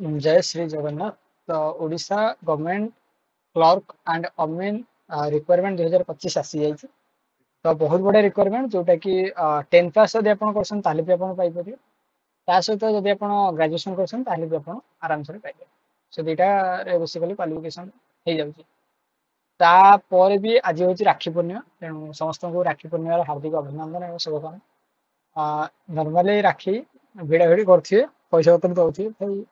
जय श्री जगन्नाथ। तो Odisha government clerk and amen requirement 2025 आसी जाइए। तो बहुत बड़ा रिक्वायरमेंट जोटा कि 10th पास जब आप करसन ताले भी आप पाई परिबे। ता सहित जब आप ग्रेजुएशन करसन ताले भी आप आराम से पाइबे। सो दुईटा रे बेसिकली क्वालिफिकेशन हो जाउची। तापर भी आज हूँ राखी पूर्णिमा तेणु समस्त को राखी पूर्णिमार हार्दिक अभिनंदन और शुभकामना। नॉर्मली राखी भिड़ा भिड़ी करथिए पैसा पत्र दउथिए भाई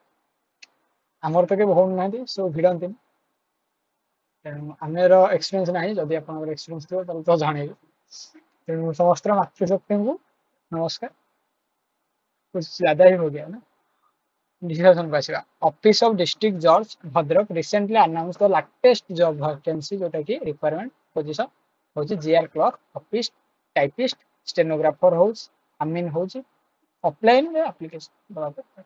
आमर तो के भौन ना सो भिड़ती तेणु आमर एक्सपीरियंस ना जदि आप एक्सपीरियंस थो तो जन तेणु समस्त मातृशक्ति को नमस्कार। कुछ ज्यादा ही हो गया ना। डिस्कशन को आसिया ऑफिस ऑफ डिस्ट्रिक्ट जज Bhadrak recently announce the latest job vacancy जोटा कि रिक्वायरमेंट पोजीशन होची GR clerk office typist stenographer होच आमीन होची ऑफलाइन रे एप्लीकेशन बराबर।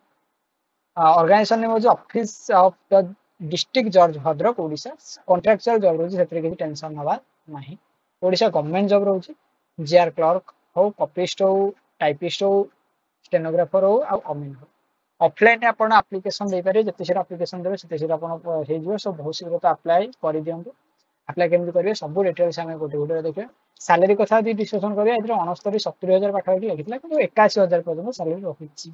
ऑर्गेनाइजेशन नेम होची ऑफिस ऑफ द डिस्ट्रिक्ट जज भद्रक ओडिशा कॉन्ट्रैक्चुअल जॉब रोची सेतरे किछि टेंशन हवा नाही। ओडिशा गवर्नमेंट जॉब रोची जीआर क्लर्क हो कॉपिस्ट हो टाइपिस्ट हो स्टेनोग्राफर हो आ अमीन हो। ऑफलाइन आपण एप्लीकेशन दे पारे जते शीघ्र एप्लीकेशन देबे सेते शीघ्र आपण हे जिवो सब बहुत शीघ्र तो अप्लाई कर दियंतु। अप्लाई केमति करिवे सब डिटेल्स हमें गोटे गोटे देखिए। सैलरी कथा दी डिस्कशन करिवे एथरे 69 70,000 पाखापाखि लिखितला किंतु 81,000 पर्यंत सैलरी रहिछि।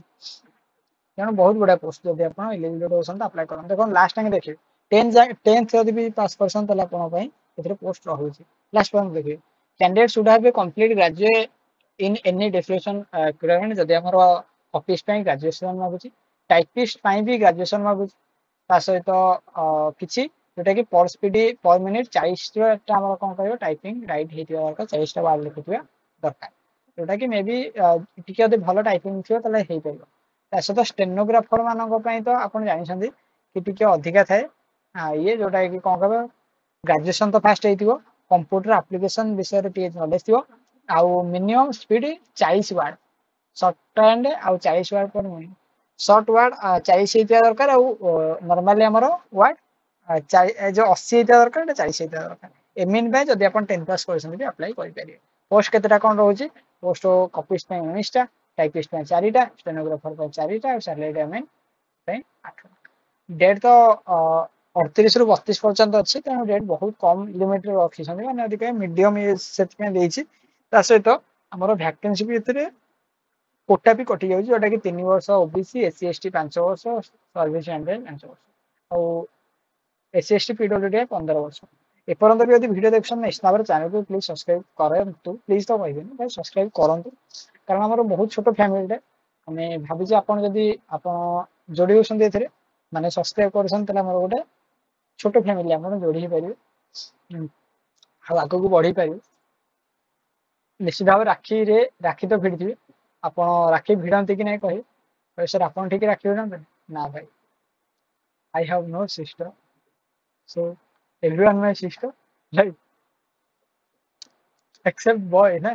तेणु बहुत बड़ा पोस्ट जब आप इलिजिबल होसन अप्लाई करन देखो लास्ट टाइम देखिए 10th जदि भी पास परसन तले आपण पई एथरे पोस्ट रहुछि। लास्ट पॉइंट देखिए candidate should have complete graduate in any definition requirement जदि हमर ऑफिस पई ग्रेजुएशन मागुछि टाइपिस्ट पई भी ग्रेजुएशन मागुछि ता सहित किछि जोटा कि पर स्पीड पर मिनिट 40 टा हमर कोन कहबो टाइपिंग राइट हेतिया दरकार 40 टा वर्ड लिखिथिया दरकार जोटा कि मे बी टिके यदि भलो टाइपिंग थियो तले हेइ परिबो। ता सहित स्टेनोग्राफर मानक पई तो आपण जानिछन्ती कि टिके अधिका थाए। ये जोटा कि कोन कहबो ग्रेजुएशन तो फास्ट हेतिबो कंप्यूटर एप्लीकेशन विषय रे टिके नॉलेज थियो आउ minimum speed 40 word short hand आउ 40 word per minute short word 40 हेतिया दरकार आउ नॉर्मली हमरो वर्ड जो 80 हेतिया दरकार 40 हेतिया दरकार। एमिन पे जदि आपण 10 पास करछन भी अप्लाई करि परिबे। पोस्ट केतेटा कोन रहउची पोस्ट कॉपिस्ट पे 19 टा टाइपिस्ट पे 4 टा स्टेनोग्राफर पे 4 टा सैलरी एमिन पे 8 डेट तो 38 रु 32 पर्यंत अच्छी तेणु डेट बहुत कम लिमिट रखी मैंने अधिक मीडियम से ता सहित आमर भैकेंसी भी एथिरे कोटा भी कटि जाउची जोटा कि 3 वर्ष ओबीसी एससी एसटी 5 वर्ष सर्विस एंड 5 वर्ष और एससी एसटी पीडब्ल्यूडी 15 वर्ष। एपर्यंत भी यदि वीडियो देखछन ना इस्तावर चैनल को प्लीज सब्सक्राइब करंतु प्लीज तो कहबे भाई सब्सक्राइब करंतु कारण हमर बहुत छोट फैमिली रे हमें भाबी जे आपण जदि आपण जोडी होसन एथिरे माने सब्सक्राइब करछन तले हमर गोटे छोट फैमिली आपण जोडी ही परिबे आ आगो को बढ़ी परिबे। निश्चित भाव राखी रे राखी तो भिड़ दिबे आपण राखी भिड़ंती कि नहीं कहे सर आपण ठीक राखी भिड़ंते ना भाई I have no sister so everyone my sister right except boy ना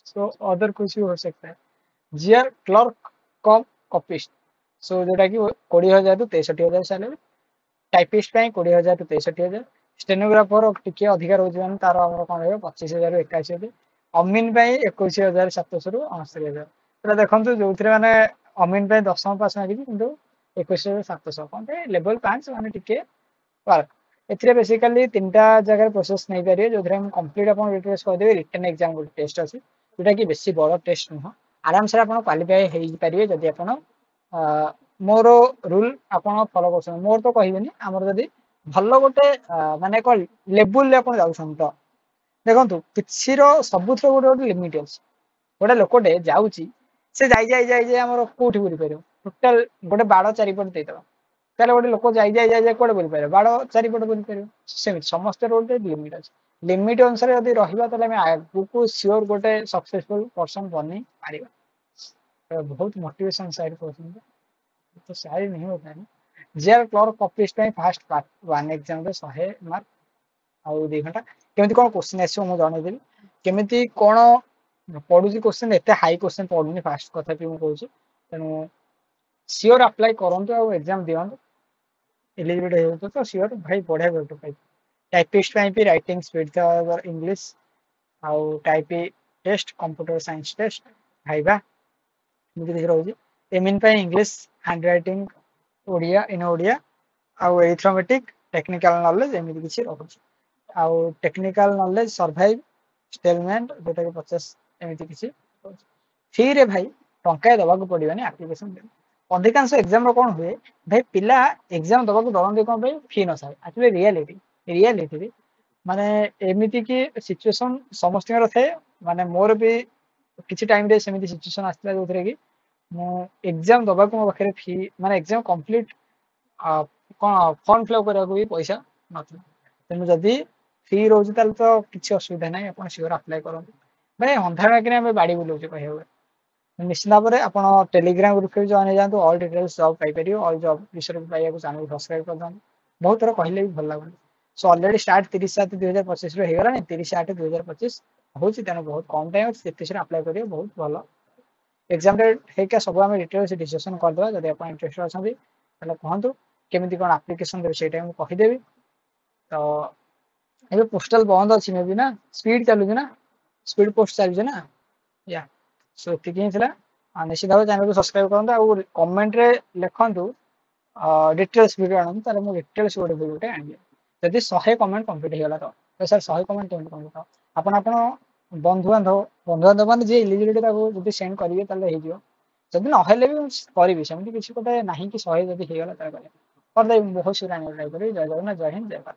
सो अदर कुछ भी हो सकता है। GR clerk cum copyist so जोटा कि 20,000 रु 63,000 सैलरी टाइपिस्ट पे 20,000 रु 63,000 स्टेनोग्राफर टिके अधिकार होची माने तार हमर कोन रहबो 25,000 रु 81,000 अमीन पे 21,700 रु 69,000 पूरा देखंतु जोथरे माने अमीन पे 10th पास मागिबी किंतु 21,700 कोन पे लेवल 5 माने टिके वर्क एथिरे बेसिकली तीनटा जगह प्रोसेस नहीं पारे जोथरे हम कंप्लीट अपन रिक्वेस्ट कर देबे रिटन एग्जाम को टेस्ट अछि जोटा कि बेसी बड़ टेस्ट न आराम से अपन क्वालीफाई हेइ पारिबे जदि अपन मोर रूल आपण फॉलो करछन मोर तो कहबेनी हमर जदि भलो गोटे माने को लेवल ले आपण जाउछन तो देखंतु किछि रो सबुथरो गोटे गोटे लिमिट अछि गोटे लोकटे जाउची से जाई हमर कोठी बुली पारियो टोटल गोटे बाड़ चारिपट देइतबा ताले गोटे लोक जाई कोडे बुली पारियो बाड़ चारिपट बुली पारियो सेमित समस्त रो गोटे लिमिट अछि लिमिट अनुसार यदि रहिबा तले हम आगु को श्योर गोटे सक्सेसफुल पर्सन बनि पारिबा। तो बहुत मोटिवेशन साइड पर्सन तो सारी नहीं होता है ना। जेआर क्लर्क कॉपीस्ट में फास्ट पार्ट 1 एग्जाम रे 100 मार्क आउ 2 घंटा केमिति कोन क्वेश्चन आछो मु जाने देबी केमिति कोन पढुची क्वेश्चन एते हाई क्वेश्चन पढुनी फास्ट कथा कि मु कहूची तेनु श्योर अप्लाई करंतु आ एग्जाम दियंतु एलिजिबल हो तो श्योर भाई बढ़िया बेट पाइ टाइपिस्ट ପାଇଁ भी राइटिंग स्पीड था इंग्लिश आउ टाइपि test computer science test viva मुझे देख रहउची एमिन पे इंग्लिश हैंड राइटिंग ओडिया इन ओडिया आउ एरिथमेटिक टेक्निकल नॉलेज एमती किसी रखुଛି आउ टेक्निकल नॉलेज सर्वाइव स्टेलमेंट जोटा कि 50 एमती किसी फी रे भाई टंका दबाक पड़िबनी एप्लिकेशन अधिकांश एग्जाम रो कोन हुए भाई पिला एग्जाम दबाक डरंदी कोन भाई फी न साइ एक्चुअली रियलिटी माने एमिति की सिचुएशन समस्त थे माने मोर भी किसी टाइम रे सेमिति सिचुएशन आस्ता जोथरे कि मु एग्जाम दबाक मो पाखरे फी माने एग्जाम कंप्लीट कौन फॉर्म फिलअप करने भी पैसा नथला तेणु जदि फी रोज तो किसी असुविधा ना आप सियोर अप्लाई करूँ भाई अंधार कि बाड़ी बुलाऊे कह निश्चित भाव में आप टेलीग्राम ग्रुप भी जॉइन हो जातु all details job Piper all job विषय पाइबा चैनल सब्सक्राइब कर दिखाँ बहुत थर कहले भी भल लगुनि सो अलरेडी स्टार्ट 30/7/2025 होगा 30/8/2025 हूँ तेणु बहुत कम टाइम अच्छे अप्लाई करेंगे बहुत भल एग्जाम डेट सब आम डिटेल्स डिस्कसन करदे जब आप इंटरेस्ट अच्छा कहतु केमी कौन आप्लिकेसन देवे से कहीदेवी तो ये पोस्टाल बंद अच्छी मे भी ना स्पीड चलुची ना स्पीड पोस्ट चलुची ना या सो ये निश्चित भाव चैनल को सब्सक्राइब करूँ कमेंट रे लिखु डिटेल्स वीडियो आनंद ताले डिटेल्स गोटे वीडियो आनी जदि 100 कमेंट कंप्लीट होगा तो सर 100 कमेंट केमती कंप्लीट आपण बंधुबांधव मैंने जी इलिजिबिलिटी सेंड करेंगे हो जदि ना भी करी सेमती किसी गोटे ना कि 100 जब होगा करदेवी बहुत शीघ्र ट्राई करी जय जगन्नाथ जय हिंद जय भारत।